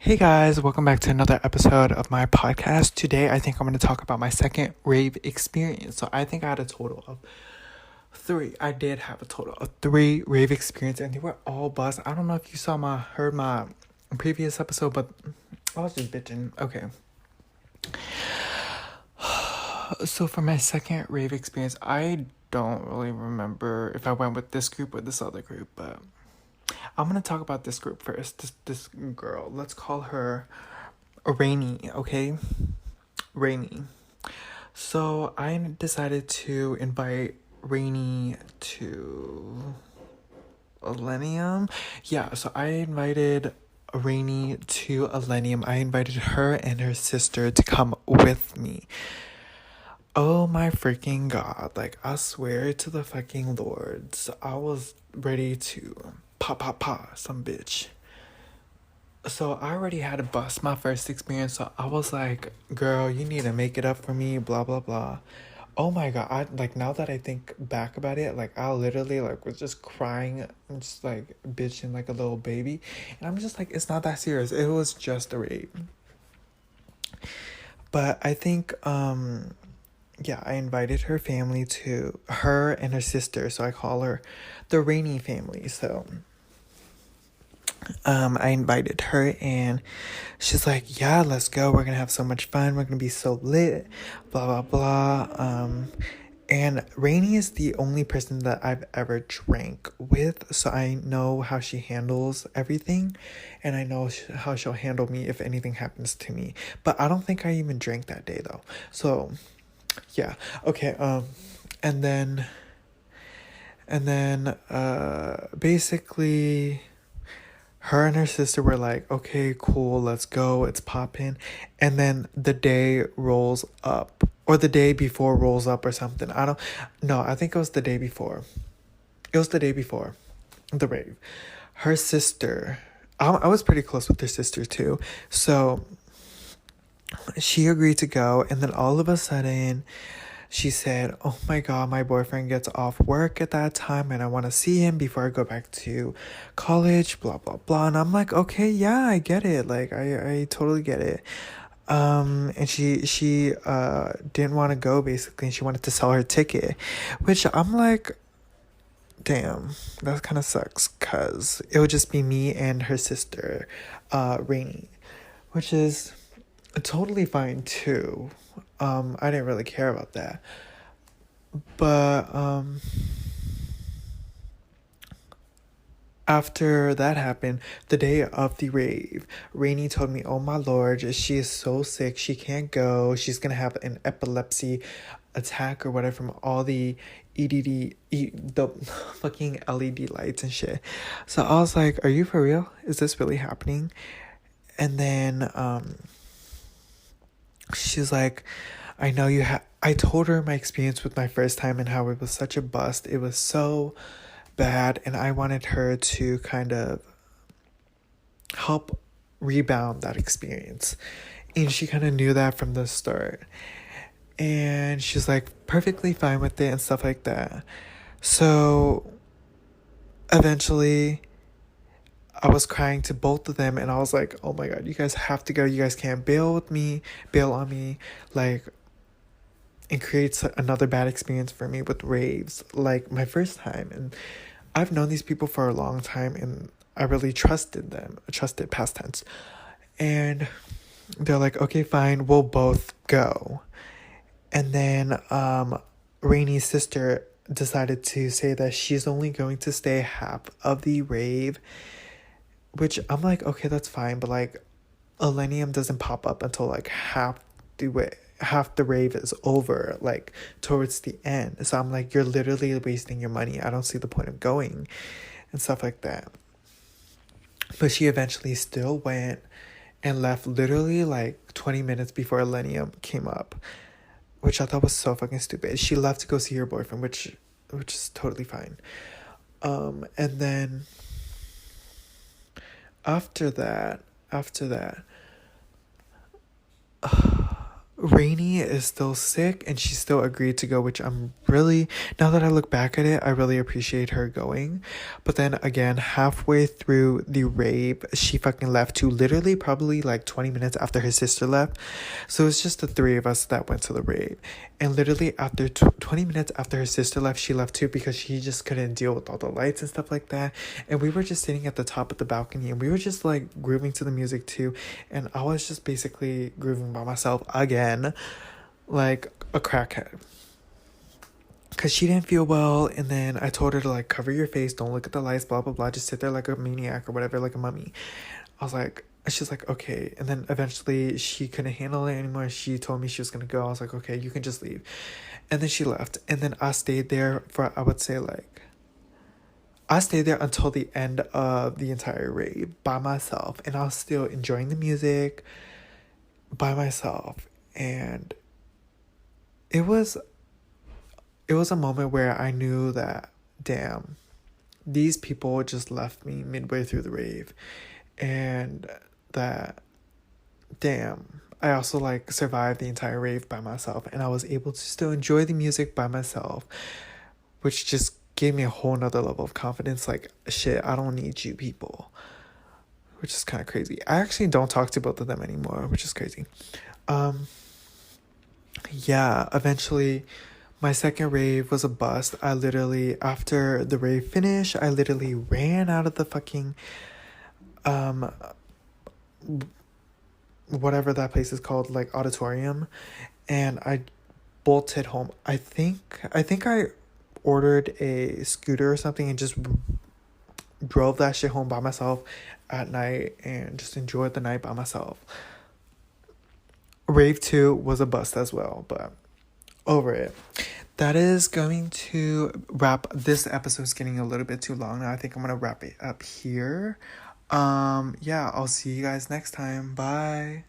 Hey guys, welcome back to another episode of my podcast. Today, I think I'm going to talk about my second rave experience. So, I think I had a total of three. I did have a total of three rave experiences, and they were all bust. I don't know if you heard my previous episode, but I was just bitching. Okay. So, for my second rave experience, I don't really remember if I went with this group or this other group, but I'm gonna talk about this group first. This girl. Let's call her Rainy, okay? Rainy. So I decided to invite Rainy to Millennium. Yeah, so I invited Rainy to Millennium. I invited her and her sister to come with me. Oh my freaking god. Like, I swear to the fucking lords, I was ready to pop some bitch. So I already had to bust my first experience, so I was like, girl, you need to make it up for me, blah blah blah. Oh my god, I like, now that I think back about it, like, I literally like was just crying and just like bitching like a little baby. And I'm just like, it's not that serious. It was just a rape. But I think yeah, I invited her family, to her and her sister, so I call her the Rainy family. So I invited her, and she's like, yeah, let's go, we're gonna have so much fun, we're gonna be so lit, blah blah blah. And Rainy is the only person that I've ever drank with, so I know how she handles everything, and I know how she'll handle me if anything happens to me. But I don't think I even drank that day though. So yeah, okay. And then basically her and her sister were like, okay, cool, let's go, it's popping. And then the day rolls up, or the day before rolls up or something. I don't know. I think it was the day before. It was the day before the rave. Her sister, I was pretty close with her sister too. So she agreed to go. And then all of a sudden, she said, oh my god, my boyfriend gets off work at that time and I want to see him before I go back to college, blah blah blah. And I'm like, okay, yeah, I get it, like, I totally get it. And she didn't want to go, basically, and she wanted to sell her ticket, which I'm like, damn, that kind of sucks, because it would just be me and her sister, Rainy, which is totally fine too. I didn't really care about that. But after that happened, the day of the rave, Rainy told me, oh my lord, she is so sick, she can't go. She's gonna have an epilepsy attack or whatever from all the the fucking LED lights and shit. So I was like, are you for real? Is this really happening? And then she's like, I know you have. I told her my experience with my first time and how it was such a bust. It was so bad, and I wanted her to kind of help rebound that experience. And she kind of knew that from the start. And she's like perfectly fine with it and stuff like that. So eventually, I was crying to both of them, and I was like, oh my god, you guys have to go. You guys can't bail on me. Like, it creates another bad experience for me with raves, like my first time. And I've known these people for a long time, and I really trusted them, trusted past tense. And they're like, okay, fine, we'll both go. And then Rainy's sister decided to say that she's only going to stay half of the rave, which I'm like, okay, that's fine, but like, Millennium doesn't pop up until like half the rave is over, like towards the end. So I'm like, you're literally wasting your money. I don't see the point of going and stuff like that. But she eventually still went and left literally like 20 minutes before Millennium came up, which I thought was so fucking stupid. She left to go see her boyfriend, which is totally fine. And then after that, Rainy is still sick and she still agreed to go, which I'm really, now that I look back at it, I really appreciate her going. But then again, halfway through the rave, she fucking left too, literally probably like 20 minutes after her sister left. So it's just the three of us that went to the rave. And literally after 20 minutes after her sister left, she left too because she just couldn't deal with all the lights and stuff like that. And we were just sitting at the top of the balcony and we were just like grooving to the music too. And I was just basically grooving by myself again, like a crackhead. Because she didn't feel well. And then I told her to like cover your face, don't look at the lights, blah, blah, blah. Just sit there like a maniac or whatever, like a mummy. I was like, she's like, okay. And then eventually she couldn't handle it anymore. She told me she was going to go. I was like, okay, you can just leave. And then she left. And then I stayed there for, I would say like, I stayed there until the end of the entire rave by myself. And I was still enjoying the music by myself. And it was a moment where I knew that, damn, these people just left me midway through the rave. And that, damn, I also like survived the entire rave by myself, and I was able to still enjoy the music by myself, which just gave me a whole nother level of confidence. Like, shit, I don't need you people, which is kind of crazy. I actually don't talk to both of them anymore, which is crazy. Yeah, eventually my second rave was a bust. I literally, after the rave finished, I literally ran out of the fucking whatever that place is called, like auditorium, and I bolted home. I think I ordered a scooter or something and just drove that shit home by myself at night and just enjoyed the night by myself. Rave 2 was a bust as well, but over it. That is going to wrap. This episode's getting a little bit too long now. I think I'm gonna wrap it up here. Yeah, I'll see you guys next time. Bye.